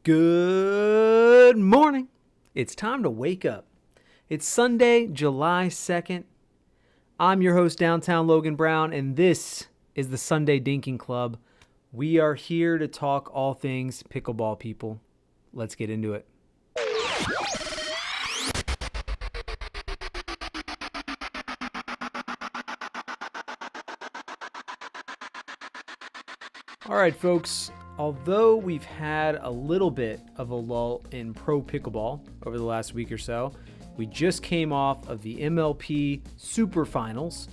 Good morning. It's time to wake up. It's Sunday, July 2nd. I'm your host, Downtown Logan Brown, and this is the Sunday Dinking Club. We are here to talk all things pickleball, people. Let's get into it. All right, folks. Although we've had a little bit of a lull in pro pickleball over the last week or so, we just came off of the MLP Super Finals.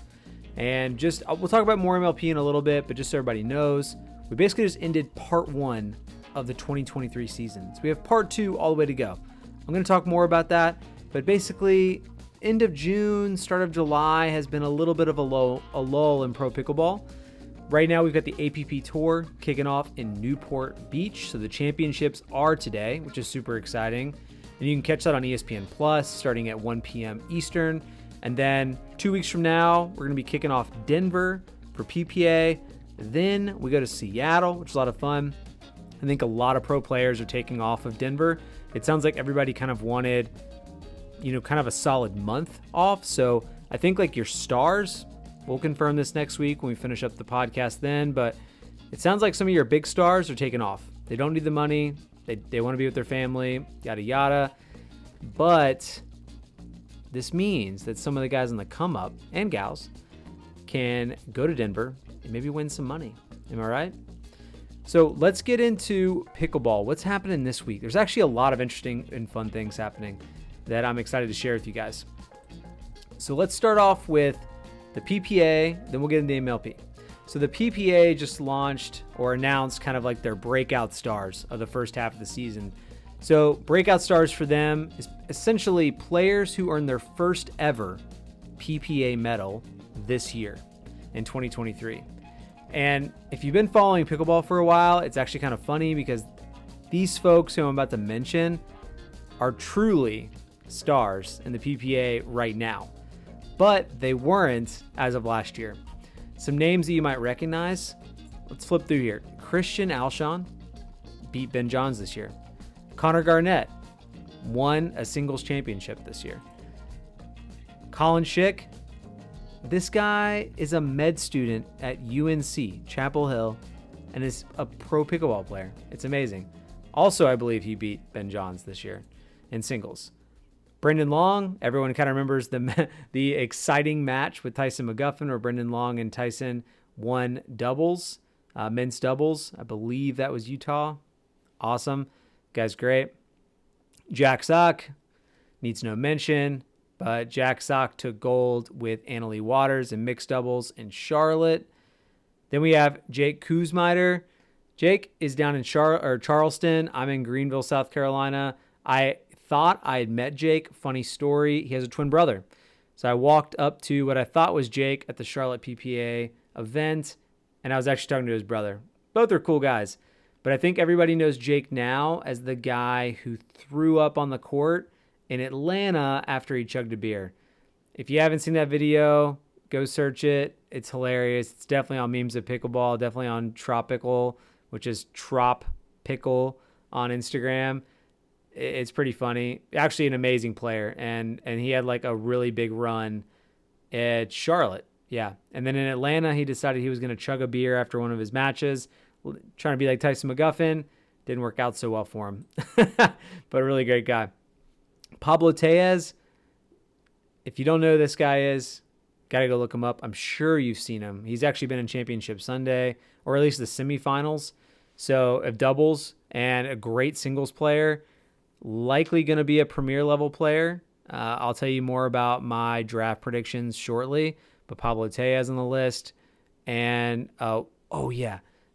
And we'll talk about more MLP in a little bit, but just so everybody knows, we basically just ended part one of the 2023 season. So we have part two all the way to go. I'm going to talk more about that, but basically end of June, start of July has been a little bit of a lull in pro pickleball. Right now, we've got the APP Tour kicking off in Newport Beach. So the championships are today, which is super exciting. And you can catch that on ESPN Plus starting at 1 p.m. Eastern. And then 2 weeks from now, we're going to be kicking off Denver for PPA. Then we go to Seattle, which is a lot of fun. I think a lot of pro players are taking off of Denver. It sounds like everybody kind of wanted, kind of a solid month off. So I think like your stars, we'll confirm this next week when we finish up the podcast then, but it sounds like some of your big stars are taking off. They don't need the money. They want to be with their family, yada, yada. But this means that some of the guys on the come up and gals can go to Denver and maybe win some money. Am I right? So let's get into pickleball. What's happening this week? There's actually a lot of interesting and fun things happening that I'm excited to share with you guys. So let's start off with the PPA, then we'll get into the MLP. So the PPA just launched or announced kind of like their breakout stars of the first half of the season. So breakout stars for them is essentially players who earned their first ever PPA medal this year in 2023. And if you've been following pickleball for a while, it's actually kind of funny because these folks who I'm about to mention are truly stars in the PPA right now. But they weren't as of last year. Some names that you might recognize. Let's flip through here. Christian Alshon beat Ben Johns this year. Connor Garnett won a singles championship this year. Colin Schick, this guy is a med student at UNC, Chapel Hill, and is a pro pickleball player. It's amazing. Also, I believe he beat Ben Johns this year in singles. Brendan Long, everyone kind of remembers the exciting match with Tyson McGuffin where Brendan Long and Tyson won doubles, men's doubles. I believe that was Utah. Awesome. Guy's great. Jack Sock needs no mention, but Jack Sock took gold with Annalie Waters in mixed doubles in Charlotte. Then we have Jake Kuzmiter. Jake is down in Charleston. I'm in Greenville, South Carolina. I thought I had met Jake. Funny story. He has a twin brother. So I walked up to what I thought was Jake at the Charlotte PPA event, and I was actually talking to his brother. Both are cool guys. But I think everybody knows Jake now as the guy who threw up on the court in Atlanta after he chugged a beer. If you haven't seen that video, go search it. It's hilarious. It's definitely on Memes of Pickleball, definitely on Tropical, which is Trop Pickle on Instagram. It's pretty funny. Actually, an amazing player, and he had like a really big run at Charlotte. Yeah, and then in Atlanta, he decided he was going to chug a beer after one of his matches, trying to be like Tyson McGuffin. Didn't work out so well for him, but a really great guy. Pablo Tellez, if you don't know who this guy is, got to go look him up. I'm sure you've seen him. He's actually been in Championship Sunday, or at least the semifinals, so of doubles, and a great singles player. Likely going to be a premier level player. I'll tell you more about my draft predictions shortly, but Pablo Tellez on the list. And,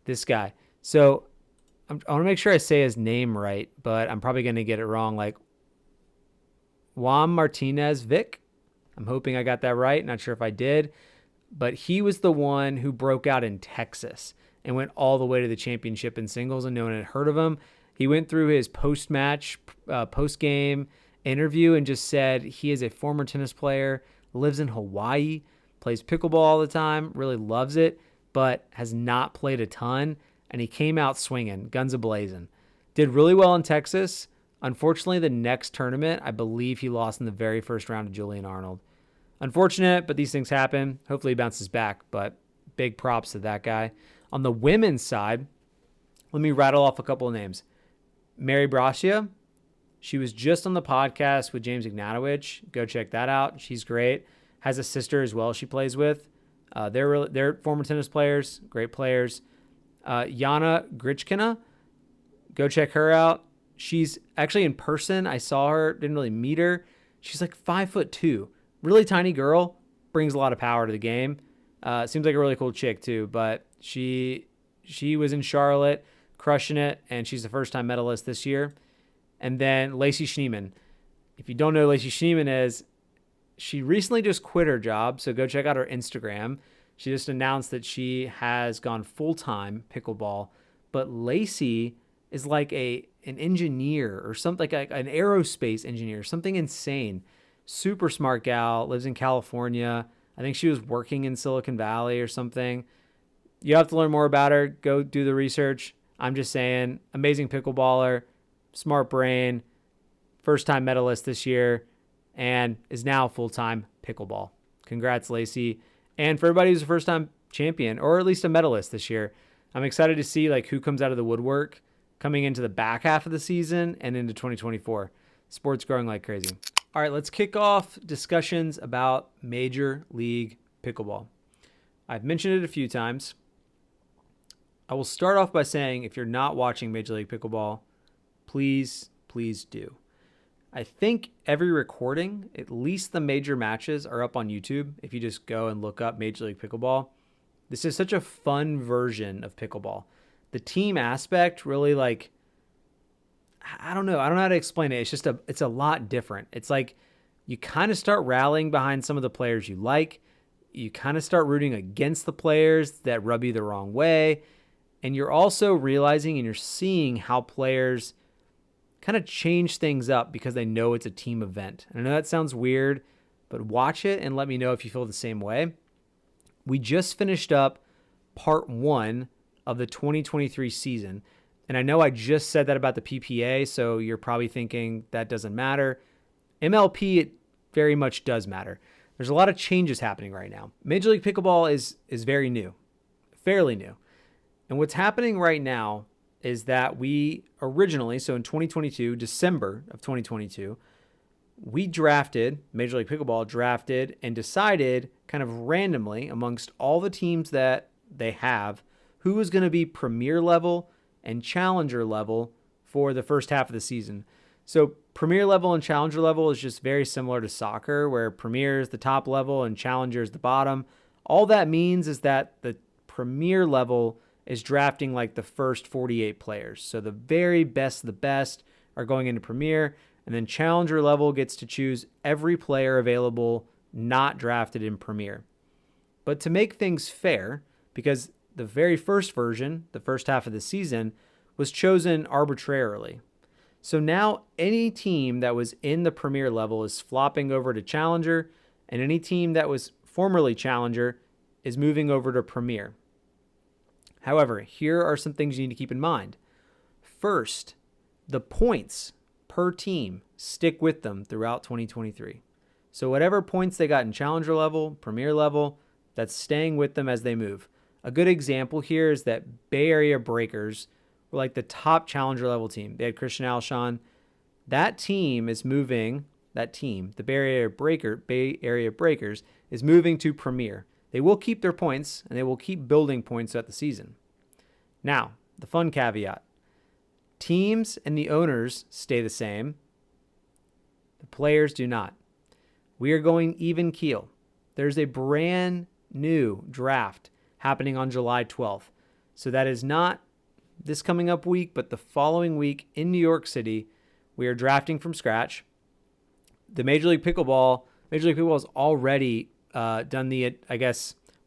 this guy. So I want to make sure I say his name right, but I'm probably going to get it wrong. Like Juan Martinez Vic. I'm hoping I got that right. Not sure if I did, but he was the one who broke out in Texas and went all the way to the championship in singles, and no one had heard of him. He went through his post-match, post-game interview and just said he is a former tennis player, lives in Hawaii, plays pickleball all the time, really loves it, but has not played a ton. And he came out swinging, guns a-blazing. Did really well in Texas. Unfortunately, the next tournament, I believe he lost in the very first round to Julian Arnold. Unfortunate, but these things happen. Hopefully he bounces back, but big props to that guy. On the women's side, let me rattle off a couple of names. Mary Bracia, she was just on the podcast with James Ignatowicz. Go check that out. She's great. Has a sister as well she plays with. They're former tennis players, great players. Yana Grichkina, go check her out. She's actually in person. I saw her, didn't really meet her. She's like 5'2", really tiny girl, brings a lot of power to the game. Seems like a really cool chick too, but she was in Charlotte, crushing it, and she's the first-time medalist this year. And then Lacey Schneemann. If you don't know who Lacey Schneemann is, she recently just quit her job, so go check out her Instagram. She just announced that she has gone full-time pickleball, but Lacey is like an engineer or something, like an aerospace engineer, something insane. Super smart gal, lives in California. I think she was working in Silicon Valley or something. You have to learn more about her. Go do the research. I'm just saying, amazing pickleballer, smart brain, first-time medalist this year, and is now full-time pickleball. Congrats, Lacey. And for everybody who's a first-time champion, or at least a medalist this year, I'm excited to see like who comes out of the woodwork coming into the back half of the season and into 2024. Sport's growing like crazy. All right, let's kick off discussions about Major League Pickleball. I've mentioned it a few times. I will start off by saying if you're not watching Major League Pickleball, please do. I think every recording, at least the major matches, are up on YouTube. If you just go and look up Major League Pickleball, this is such a fun version of pickleball. The team aspect really I don't know how to explain it. It's a lot different. It's like you kind of start rallying behind some of the players you like. You kind of start rooting against the players that rub you the wrong way. And you're also realizing and you're seeing how players kind of change things up because they know it's a team event. And I know that sounds weird, but watch it and let me know if you feel the same way. We just finished up part 1 of the 2023 season. And I know I just said that about the PPA, so you're probably thinking that doesn't matter. MLP, it very much does matter. There's a lot of changes happening right now. Major League Pickleball is very new, fairly new. And what's happening right now is that we originally, so in 2022, December of 2022, we drafted, Major League Pickleball drafted and decided kind of randomly amongst all the teams that they have, who was going to be premier level and challenger level for the first half of the season. So premier level and challenger level is just very similar to soccer, where premier is the top level and challenger is the bottom. All that means is that the premier level is drafting like the first 48 players. So the very best of the best are going into premier, and then challenger level gets to choose every player available not drafted in premier. But to make things fair, because the very first version, the first half of the season, was chosen arbitrarily. So now any team that was in the premier level is flopping over to challenger, and any team that was formerly challenger is moving over to premier. However, here are some things you need to keep in mind. First, the points per team stick with them throughout 2023. So whatever points they got in challenger level, premier level, that's staying with them as they move. A good example here is that Bay Area Breakers were like the top challenger level team. They had Christian Alshon. That team is moving, the Bay Area Breakers is moving to premier. They will keep their points, and they will keep building points throughout the season. Now, the fun caveat. Teams and the owners stay the same. The players do not. We are going even keel. There's a brand new draft happening on July 12th. So that is not this coming up week, but the following week in New York City, we are drafting from scratch. The Major League Pickleball has already done the,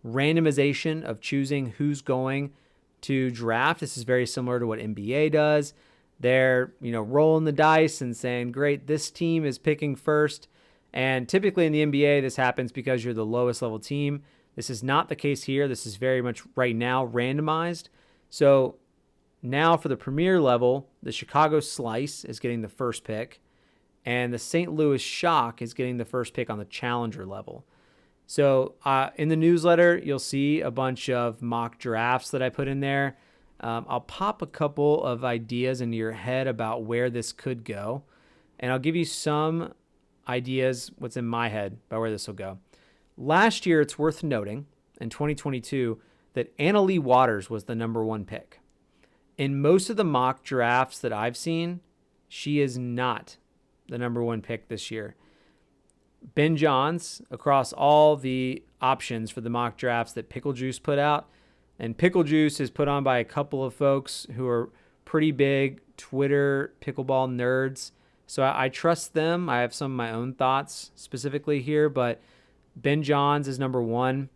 randomization of choosing who's going to draft. This is very similar to what NBA does. They're, rolling the dice and saying, great, this team is picking first. And typically in the NBA, this happens because you're the lowest level team. This is not the case here. This is very much right now randomized. So Now for the Premier level, the Chicago Slice is getting the first pick, and the St. Louis Shock is getting the first pick on the Challenger level. So in the newsletter, you'll see a bunch of mock drafts that I put in there. I'll pop a couple of ideas into your head about where this could go, and I'll give you some ideas what's in my head about where this will go. Last year, it's worth noting, in 2022, that Anna Leigh Waters was the number one pick. In most of the mock drafts that I've seen, she is not the number one pick this year. Ben Johns, across all the options for the mock drafts that Pickle Juice put out, and Pickle Juice is put on by a couple of folks who are pretty big Twitter pickleball nerds. So I trust them. I have some of my own thoughts specifically here, but Ben Johns is number one.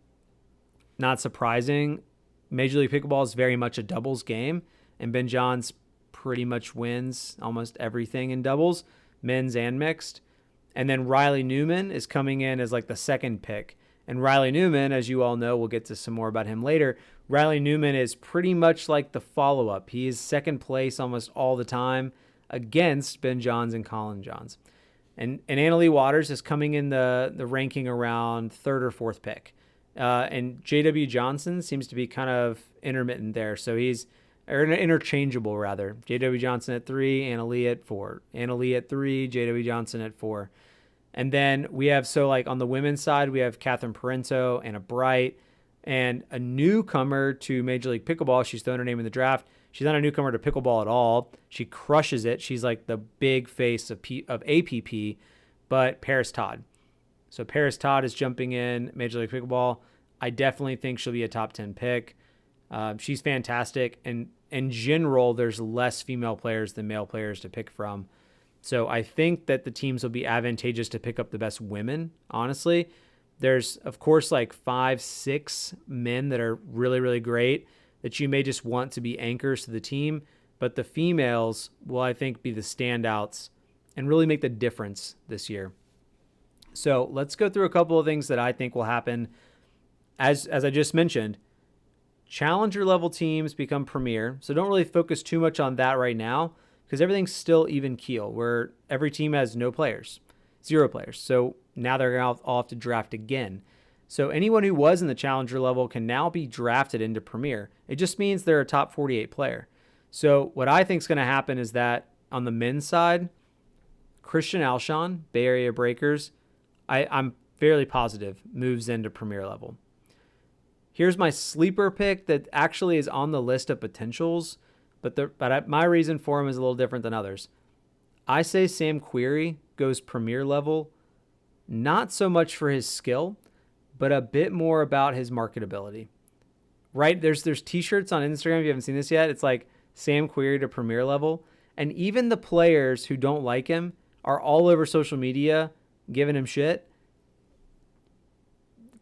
Not surprising. Major League Pickleball is very much a doubles game, and Ben Johns pretty much wins almost everything in doubles, men's and mixed. And then Riley Newman is coming in as like the second pick. And Riley Newman, as you all know, we'll get to some more about him later. Riley Newman is pretty much like the follow-up. He is second place almost all the time against Ben Johns and Colin Johns. And Anna Leigh Waters is coming in the ranking around third or fourth pick. And J.W. Johnson seems to be kind of intermittent there. So he's interchangeable, rather. J.W. Johnson at 3, Anna Leigh at 4. Anna Leigh at 3, J.W. Johnson at 4. And then we have, so like on the women's side, we have Catherine Parento, Anna Bright, and a newcomer to Major League Pickleball. She's thrown her name in the draft. She's not a newcomer to pickleball at all. She crushes it. She's like the big face of APP, but Paris Todd. So Paris Todd is jumping in Major League Pickleball. I definitely think she'll be a top 10 pick. She's fantastic. And in general, there's less female players than male players to pick from. So I think that the teams will be advantageous to pick up the best women, honestly. There's, of course, like 5-6 men that are really, really great that you may just want to be anchors to the team. But the females will, I think, be the standouts and really make the difference this year. So let's go through a couple of things that I think will happen. As I just mentioned, challenger level teams become premier. So don't really focus too much on that right now because everything's still even keel where every team has no players, 0 players. So now they're going to all have to draft again. So anyone who was in the challenger level can now be drafted into premier. It just means they're a top 48 player. So what I think is going to happen is that on the men's side, Christian Alshon, Bay Area Breakers, I'm fairly positive moves into premier level. Here's my sleeper pick that actually is on the list of potentials, but my reason for him is a little different than others. I say Sam Querrey goes premier level, not so much for his skill, but a bit more about his marketability. Right? There's t-shirts on Instagram, if you haven't seen this yet, it's like Sam Querrey to premier level, and even the players who don't like him are all over social media giving him shit.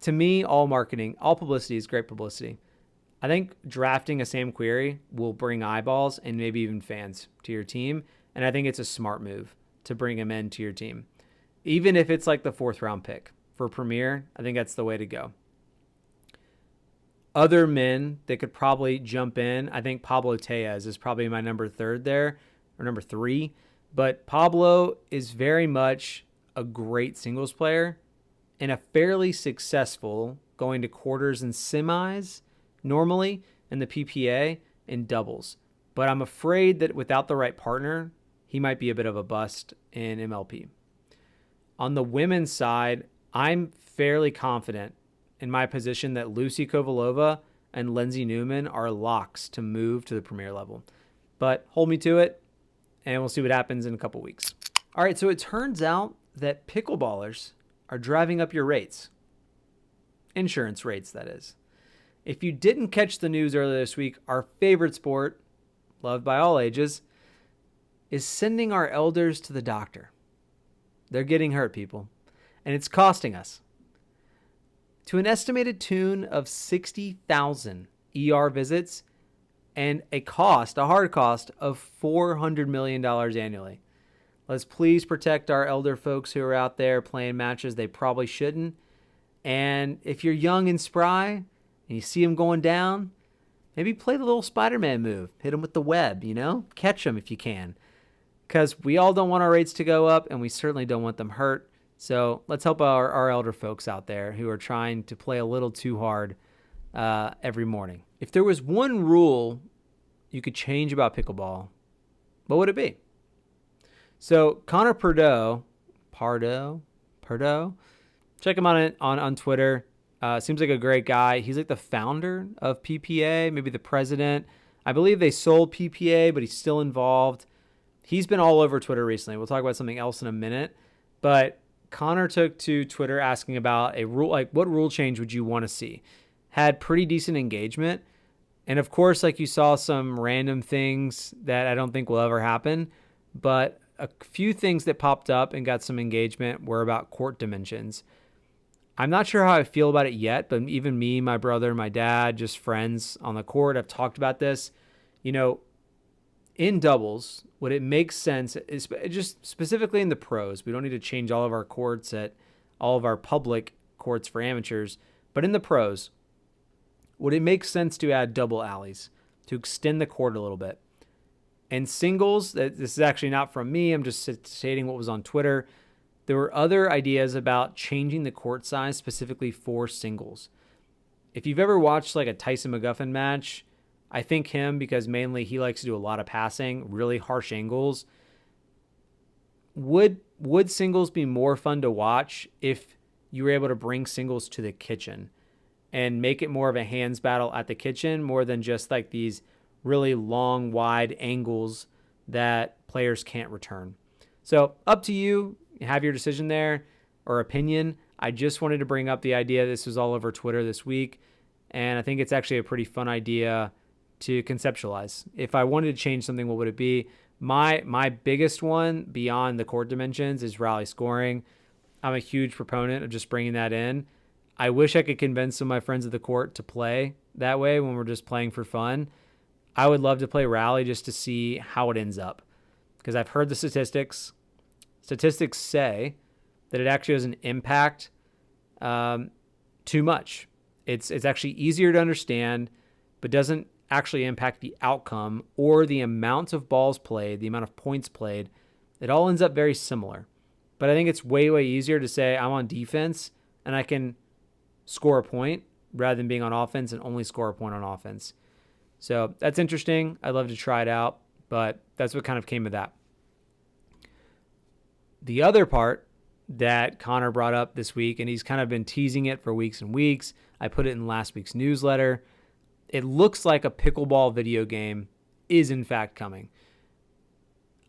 To me, all marketing, all publicity is great publicity. I think drafting a Sam Querrey will bring eyeballs and maybe even fans to your team. And I think it's a smart move to bring him into your team. Even if it's like the 4th round pick for Premier, I think that's the way to go. Other men that could probably jump in, I think Pablo Tejas is probably my number 3. But Pablo is very much a great singles player and a fairly successful going to quarters and semis normally in the PPA and doubles. But I'm afraid that without the right partner, he might be a bit of a bust in MLP. On the women's side, I'm fairly confident in my position that Lucy Kovalova and Lindsay Newman are locks to move to the premier level. But hold me to it, and we'll see what happens in a couple weeks. All right, so it turns out that pickleballers are driving up your rates. Insurance rates, that is. If you didn't catch the news earlier this week, our favorite sport, loved by all ages, is sending our elders to the doctor. They're getting hurt, people, and it's costing us. To an estimated tune of 60,000 ER visits and a hard cost of $400 million annually. Let's please protect our elder folks who are out there playing matches they probably shouldn't. And if you're young and spry and you see them going down, maybe play the little Spider-Man move. Hit them with the web, catch them if you can. Because we all don't want our rates to go up, and we certainly don't want them hurt. So let's help our elder folks out there who are trying to play a little too hard every morning. If there was one rule you could change about pickleball, what would it be? So Connor Pardo, check him on Twitter. Seems like a great guy. He's like the founder of PPA, maybe the president. I believe they sold PPA, but he's still involved. He's been all over Twitter recently. We'll talk about something else in a minute. But Connor took to Twitter asking about a rule, like what rule change would you want to see? Had pretty decent engagement. And of course, like you saw some random things that I don't think will ever happen. But a few things that popped up and got some engagement were about court dimensions. I'm not sure how I feel about it yet, but even me, my brother, my dad, just friends on the court have talked about this. In doubles, would it make sense, just specifically in the pros, we don't need to change all of our courts at all of our public courts for amateurs, but in the pros, would it make sense to add double alleys to extend the court a little bit? And singles, this is actually not from me, I'm just stating what was on Twitter. There were other ideas about changing the court size specifically for singles. If you've ever watched like a Tyson McGuffin match, I think him, because mainly he likes to do a lot of passing, really harsh angles. Would singles be more fun to watch if you were able to bring singles to the kitchen and make it more of a hands battle at the kitchen more than just like these really long, wide angles that players can't return? So up to you. Have your decision there or opinion. I just wanted to bring up the idea. This was all over Twitter this week, and I think it's actually a pretty fun idea to conceptualize. If I wanted to change something, what would it be? My biggest one beyond the court dimensions is rally scoring. I'm a huge proponent of just bringing that in. I wish I could convince some of my friends at the court to play that way when we're just playing for fun. I would love to play rally just to see how it ends up, because I've heard the statistics. Statistics say that it actually doesn't impact too much. It's actually easier to understand, but doesn't actually impact the outcome or the amount of balls played, the amount of points played. It all ends up very similar. But I think it's way, way easier to say I'm on defense and I can score a point rather than being on offense and only score a point on offense. So that's interesting. I'd love to try it out, but that's what kind of came of that. The other part that Connor brought up this week, and he's kind of been teasing it for weeks and weeks, I put it in last week's newsletter. It looks like a pickleball video game is in fact coming.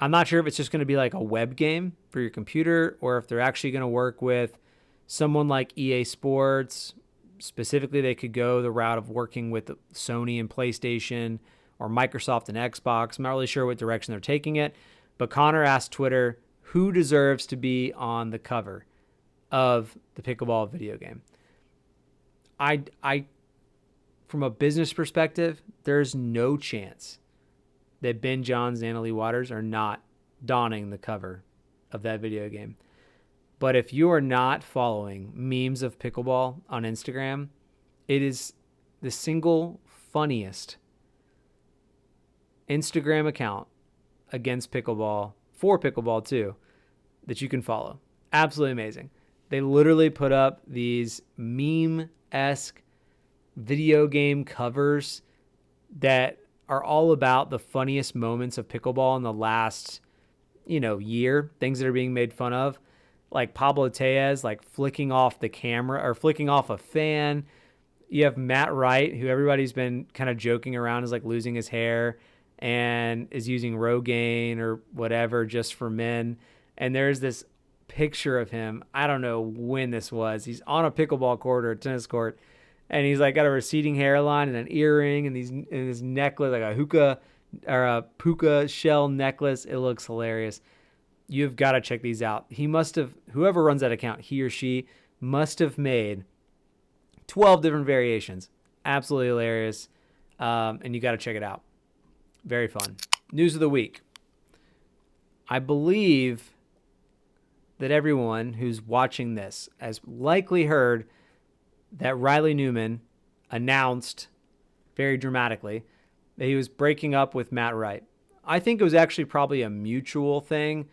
I'm not sure if it's just going to be like a web game for your computer or if they're actually going to work with someone like EA Sports. Specifically, they could go the route of working with Sony and PlayStation or Microsoft and Xbox. I'm not really sure what direction they're taking it. But Connor asked Twitter, who deserves to be on the cover of the pickleball video game? I from a business perspective, there's no chance that Ben Johns and Annalie Waters are not donning the cover of that video game. But if you are not following memes of pickleball on Instagram, it is the single funniest Instagram account against pickleball, for pickleball too, that you can follow. Absolutely amazing. They literally put up these meme-esque video game covers that are all about the funniest moments of pickleball in the last, year, things that are being made fun of. Like Pablo Tellez, like flicking off the camera or flicking off a fan. You have Matt Wright, who everybody's been kind of joking around is like losing his hair and is using Rogaine or whatever just for men. And there's this picture of him. I don't know when this was. He's on a pickleball court or a tennis court, and he's like got a receding hairline and an earring and his necklace, like a hookah or a puka shell necklace. It looks hilarious. You've got to check these out. Whoever runs that account, he or she must have made 12 different variations. Absolutely hilarious. And you got to check it out. Very fun. News of the week. I believe that everyone who's watching this has likely heard that Riley Newman announced very dramatically that he was breaking up with Matt Wright. I think it was actually probably a mutual thing,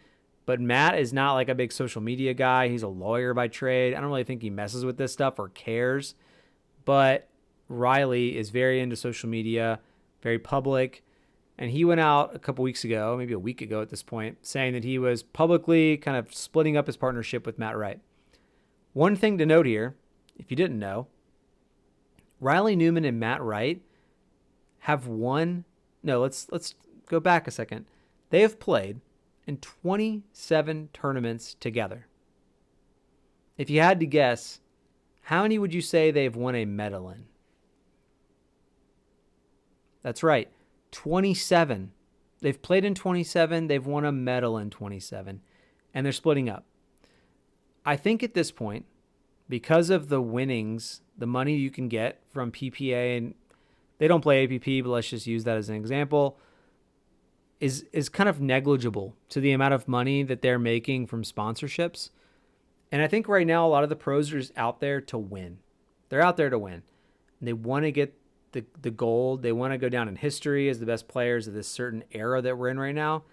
but Matt is not like a big social media guy. He's a lawyer by trade. I don't really think he messes with this stuff or cares, but Riley is very into social media, very public. And he went out a couple weeks ago, maybe a week ago at this point, saying that he was publicly kind of splitting up his partnership with Matt Wright. One thing to note here, if you didn't know, Riley Newman and Matt Wright have let's go back a second. They have played in 27 tournaments together. If you had to guess, how many would you say they've won a medal in? That's right, 27. They've played in 27. They've won a medal in 27. And they're splitting up. I think at this point, because of the winnings, the money you can get from PPA, and they don't play APP, but let's just use that as an example, is kind of negligible to the amount of money that they're making from sponsorships. And I think right now a lot of the pros are just out there to win. They're out there to win. And they want to get the gold. They want to go down in history as the best players of this certain era that we're in right now.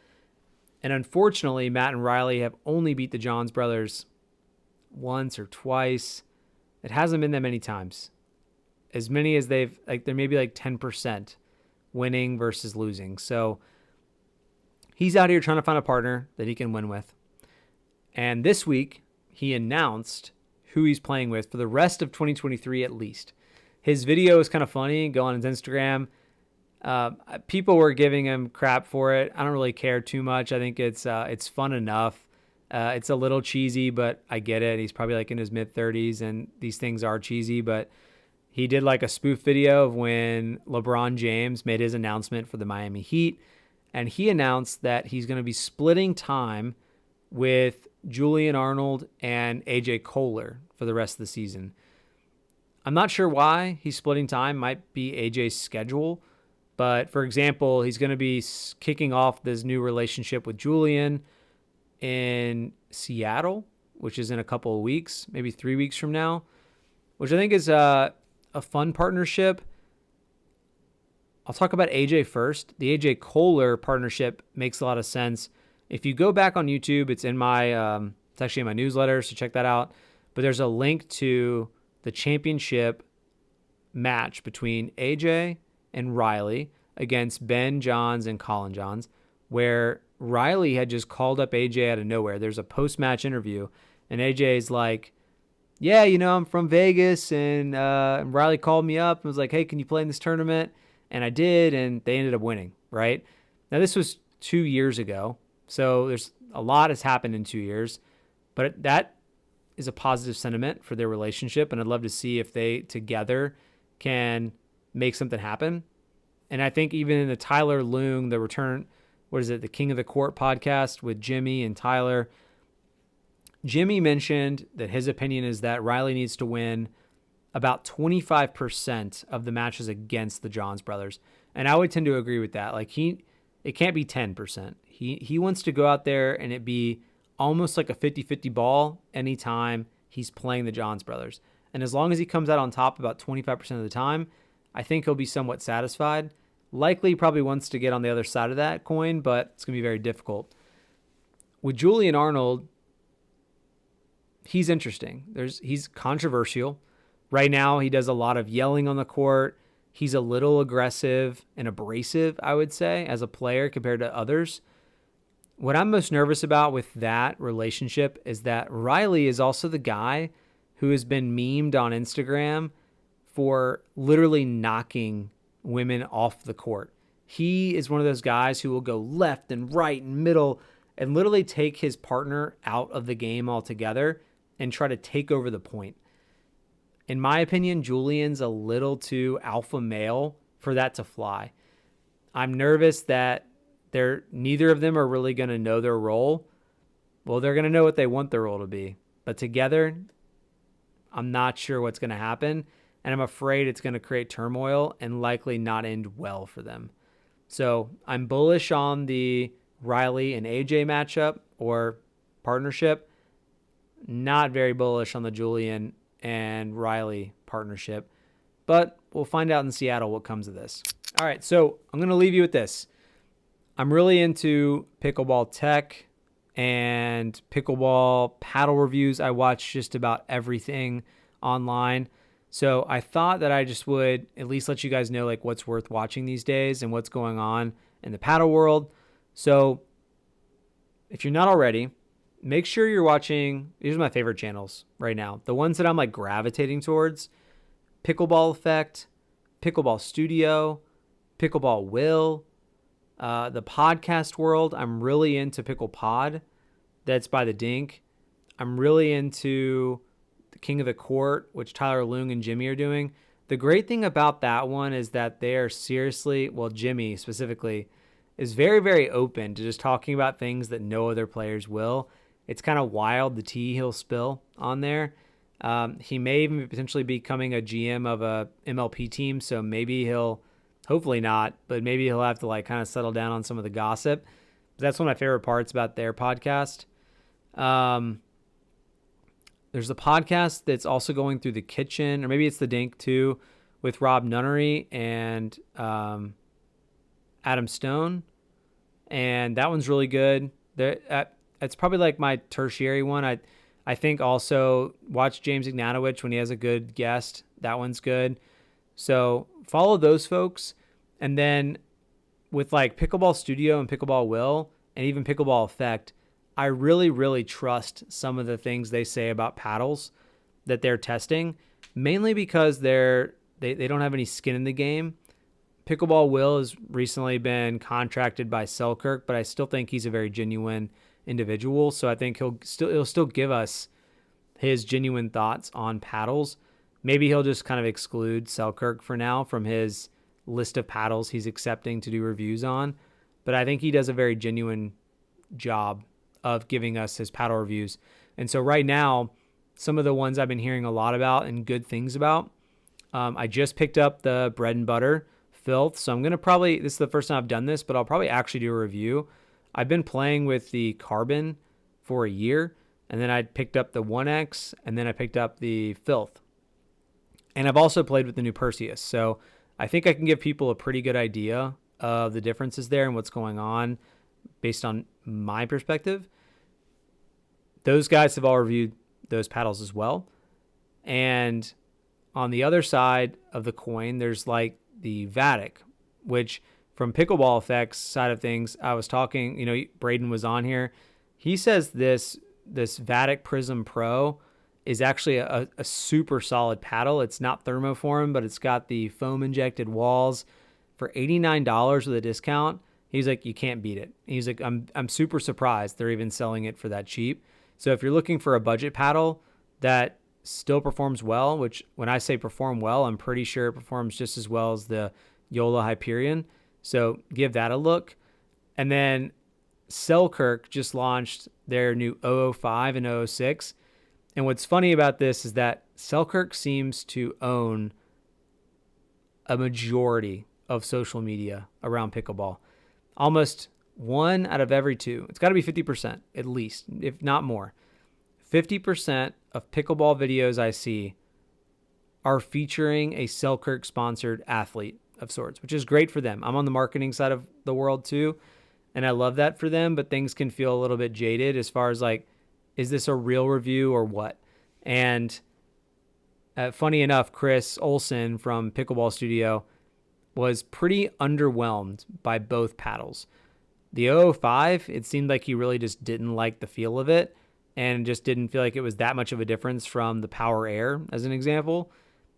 And unfortunately, Matt and Riley have only beat the Johns brothers once or twice. It hasn't been that many times. As many as they're maybe like 10% winning versus losing. So he's out here trying to find a partner that he can win with. And this week, he announced who he's playing with for the rest of 2023 at least. His video is kind of funny. Go on his Instagram. People were giving him crap for it. I don't really care too much. I think it's fun enough. It's a little cheesy, but I get it. He's probably like in his mid-30s, and these things are cheesy. But he did like a spoof video of when LeBron James made his announcement for the Miami Heat, and he announced that he's going to be splitting time with Julian Arnold and AJ Kohler for the rest of the season. I'm not sure why he's splitting time. Might be AJ's schedule. But, for example, he's going to be kicking off this new relationship with Julian in Seattle, which is in a couple of weeks, maybe 3 weeks from now, which I think is a fun partnership. I'll talk about AJ first. The AJ Kohler partnership makes a lot of sense. If you go back on YouTube, it's in my it's actually in my newsletter, so check that out. But there's a link to the championship match between AJ and Riley against Ben Johns and Colin Johns, where Riley had just called up AJ out of nowhere. There's a post-match interview, and AJ's like, yeah, I'm from Vegas, and Riley called me up and was like, hey, can you play in this tournament? And I did, and they ended up winning, right? Now, this was 2 years ago, so there's a lot has happened in 2 years, but that is a positive sentiment for their relationship, and I'd love to see if they together can make something happen. And I think even in the Tyler Loong, the return, the King of the Court podcast with Jimmy and Tyler, Jimmy mentioned that his opinion is that Riley needs to win about 25% of the matches against the Johns brothers. And I would tend to agree with that. Like it can't be 10%. He wants to go out there and it be almost like a 50-50 ball anytime he's playing the Johns brothers. And as long as he comes out on top about 25% of the time, I think he'll be somewhat satisfied. Likely probably wants to get on the other side of that coin, but it's going to be very difficult. With Julian Arnold, he's interesting. He's controversial. Right now, he does a lot of yelling on the court. He's a little aggressive and abrasive, I would say, as a player compared to others. What I'm most nervous about with that relationship is that Riley is also the guy who has been memed on Instagram for literally knocking women off the court. He is one of those guys who will go left and right and middle and literally take his partner out of the game altogether and try to take over the point. In my opinion, Julian's a little too alpha male for that to fly. I'm nervous that neither of them are really going to know their role. Well, they're going to know what they want their role to be. But together, I'm not sure what's going to happen. And I'm afraid it's going to create turmoil and likely not end well for them. So I'm bullish on the Riley and AJ matchup or partnership. Not very bullish on the Julian and Riley partnership. But we'll find out in Seattle what comes of this. All right, so I'm going to leave you with this. I'm really into pickleball tech and pickleball paddle reviews. I watch just about everything online. So I thought that I just would at least let you guys know like what's worth watching these days and what's going on in the paddle world. So if you're not already, make sure you're watching. These are my favorite channels right now. The ones that I'm like gravitating towards: Pickleball Effect, Pickleball Studio, Pickleball Will, the podcast world. I'm really into Pickle Pod. That's by the Dink. I'm really into the King of the Court, which Tyler Leung and Jimmy are doing. The great thing about that one is that they are seriously, well, Jimmy specifically, is very, very open to just talking about things that no other players will. It's kind of wild, the tea he'll spill on there. He may even potentially be becoming a GM of a MLP team, so maybe he'll, hopefully not, but maybe he'll have to like kind of settle down on some of the gossip. But that's one of my favorite parts about their podcast. There's a podcast that's also going through the kitchen, or maybe it's the Dink too, with Rob Nunnery and Adam Stone, and that one's really good. It's probably like my tertiary one. I think also watch James Ignatowicz when he has a good guest. That one's good. So follow those folks, and then with like Pickleball Studio and Pickleball Will and even Pickleball Effect, I really, really trust some of the things they say about paddles that they're testing, mainly because they don't have any skin in the game. Pickleball Will has recently been contracted by Selkirk, but I still think he's a very genuine individual. So I think he'll still give us his genuine thoughts on paddles. Maybe he'll just kind of exclude Selkirk for now from his list of paddles he's accepting to do reviews on. But I think he does a very genuine job of giving us his paddle reviews. And so right now, some of the ones I've been hearing a lot about and good things about, I just picked up the Bread and Butter Filth. So I'm going to probably, this is the first time I've done this, but I'll probably actually do a review. I've been playing with the Carbon for a year, and then I picked up the 1X, and then I picked up the Filth. And I've also played with the new Perseus. So I think I can give people a pretty good idea of the differences there and what's going on based on my perspective. Those guys have all reviewed those paddles as well. And on the other side of the coin, there's like the Vatic, which from Pickleball Effects side of things, I was talking, Braden was on here. He says this Vatic Prism Pro is actually a super solid paddle. It's not thermoform, but it's got the foam injected walls for $89 with a discount. He's like, you can't beat it. He's like, I'm super surprised they're even selling it for that cheap. So if you're looking for a budget paddle that still performs well, which when I say perform well, I'm pretty sure it performs just as well as the Yola Hyperion. So give that a look. And then Selkirk just launched their new 005 and 006. And what's funny about this is that Selkirk seems to own a majority of social media around pickleball. Almost one out of every two. It's got to be 50% at least, if not more. 50% of pickleball videos I see are featuring a Selkirk-sponsored athlete of sorts, which is great for them. I'm on the marketing side of the world too, and I love that for them, but things can feel a little bit jaded as far as like, is this a real review or what? And funny enough, Chris Olson from Pickleball Studio was pretty underwhelmed by both paddles. The 005, it seemed like he really just didn't like the feel of it and just didn't feel like it was that much of a difference from the Power Air, as an example.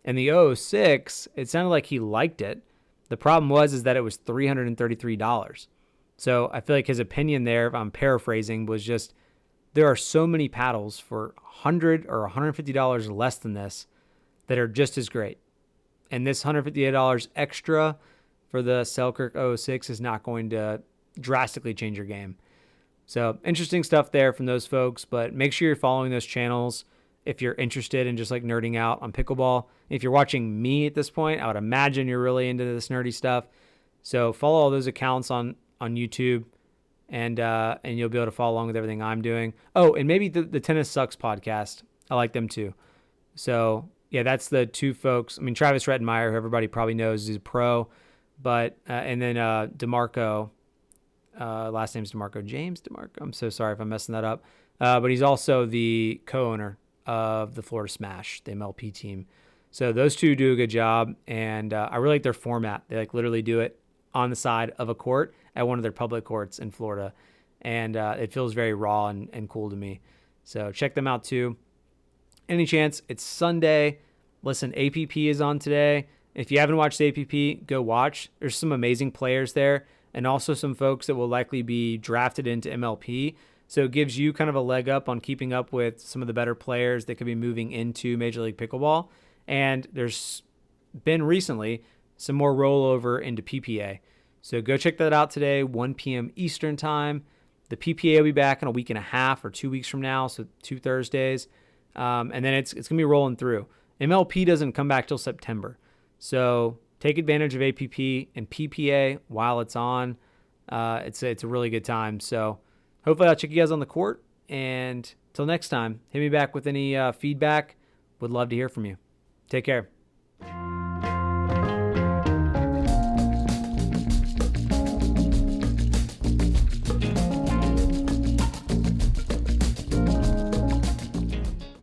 And the 006, it sounded like he liked it. The problem was that it was $333. So I feel like his opinion there, if I'm paraphrasing, was just there are so many paddles for $100 or $150 less than this that are just as great. And this $158 extra for the Selkirk 006 is not going to drastically change your game. So interesting stuff there from those folks, but make sure you're following those channels if you're interested in just like nerding out on pickleball. If you're watching me at this point, I would imagine you're really into this nerdy stuff. So follow all those accounts on YouTube, and you'll be able to follow along with everything I'm doing. Oh, and maybe the Tennis Sucks podcast. I like them too. So Yeah, that's the two folks. I mean, Travis Rettenmeyer, who everybody probably knows, is a pro, but and then DeMarco, last name's DeMarco, James DeMarco. I'm so sorry if I'm messing that up. But he's also the co-owner of the Florida Smash, the MLP team. So those two do a good job, and I really like their format. They like literally do it on the side of a court at one of their public courts in Florida, and it feels very raw and cool to me. So check them out too. Any chance? It's Sunday. Listen, APP is on today. If you haven't watched APP, go watch. There's some amazing players there, and also some folks that will likely be drafted into MLP. So it gives you kind of a leg up on keeping up with some of the better players that could be moving into Major League Pickleball. And there's been recently some more rollover into PPA. So go check that out today, 1 p.m. Eastern time. The PPA will be back in a week and a half or 2 weeks from now, so 2 Thursdays. And then it's going to be rolling through. MLP doesn't come back till September. So take advantage of APP and PPA while it's on. It's a really good time. So hopefully I'll check you guys on the court. And till next time, hit me back with any feedback. Would love to hear from you. Take care.